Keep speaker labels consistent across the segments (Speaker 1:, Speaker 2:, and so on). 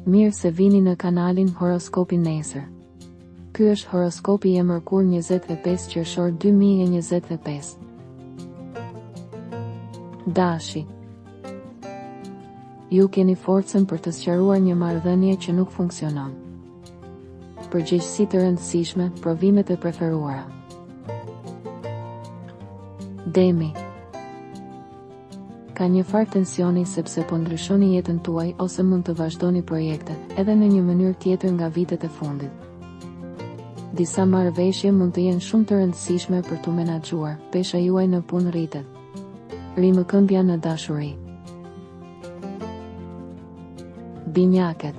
Speaker 1: Mirë se vini në kanalin Horoskopi Nesër. Ky është horoskopi i Mërkur 25 qershor 2025. Dashi. Ju keni forcën për të sqaruar një marrëdhënie që nuk funksionon. Përgjegjësi të rëndësishme, provimet e preferuara. Demi. Ka një farë tensioni sepse po ndryshoni jetën tuaj ose mund të vazhdoni projektet, edhe në një mënyrë tjetër nga vitet e fundit. Disa marrëveshje mund të jenë shumë të rëndësishme për t'u menaxhuar, pesha juaj në punë rritet. Rimëkëmbja në dashuri. Binjakët.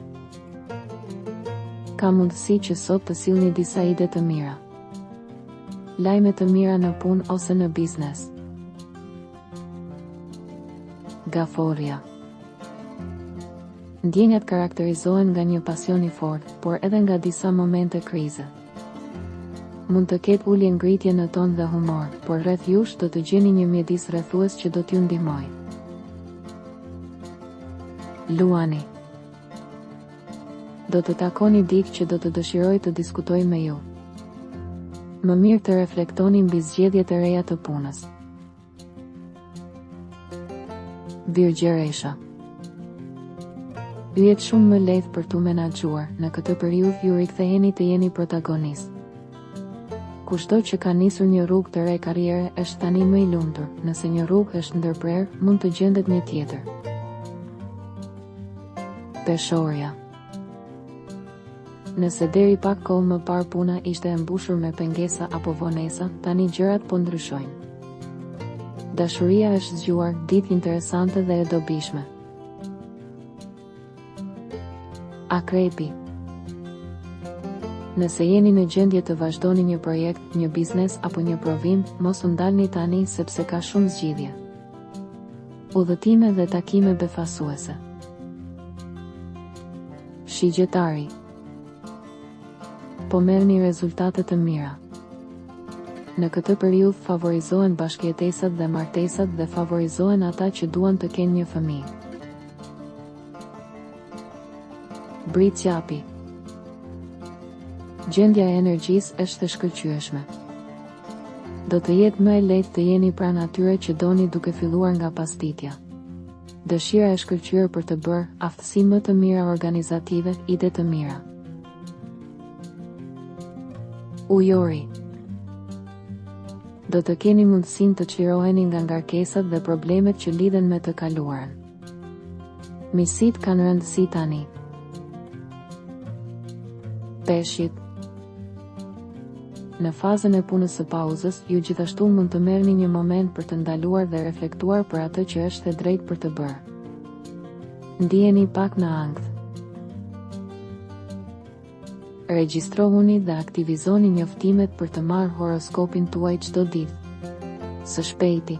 Speaker 1: Ka mundësi që sot të sillni disa ide të mira. Lajme të mira në punë ose në biznes. Gaforja. Ndjenjat karakterizohen nga një pasion i fortë, por edhe nga disa momente krize. Mund të ketë ulje ngritje në ton dhe humor, por rreth jush do të gjeni një mjedis rrethues që do t'ju ndihmojë. Luani. Do të takoni dikë që do të dëshirojë të diskutojë me ju. Më mirë të reflektoni mbi zgjedhjet e reja të punës. Virgjëresha. Ju jetë shumë më lehtë për t'u menaxhuar, në këtë periudhë ju riktheheni të jeni protagonist. Kushdo që ka nisur një rrugë të re karriere është tani më i lumtur, nëse një rrugë është ndërprer, mund të gjendet një tjetër. Peshorja. Nëse deri pak kohë më parë puna ishte e mbushur me pengesa apo vonesa, tani gjërat po ndryshojnë. Dashuria është zgjuar, ditë interesante dhe e dobishme. Akrepi. Nëse jeni në gjendje të vazhdoni një projekt, një biznes apo një provim, mos u ndalni tani sepse ka shumë zgjidhje. Udhëtime dhe takime befasuese. Shigjetari. Po merrni rezultate të mira. Në këtë periudhë favorizohen bashkëjetesat dhe martesat dhe favorizohen ata që duan të kenë një fëmijë. Britsjapi. Gjendja e energjisë është e shkëlqyeshme. Do të jetë më e lehtë të jeni pranë atyre që doni duke filluar nga pastitja. Dëshira e shkëlqyer për të bërë, aftësi më të mira organizative, ide të mira. Ujori. Do të keni mundësinë të çliroheni nga ngarkesat dhe problemet që lidhen me të kaluarën. Misit kanë rëndësi tani. Peshqit. Në fazën e punës së pauzës, ju gjithashtu mund të merrni një moment për të ndaluar dhe reflektuar për atë që është e drejtë për të bërë. Ndiheni pak në ankth. Regjistrohuni dhe aktivizoni njoftimet për të marrë horoskopin tuaj çdo ditë. Së shpejti.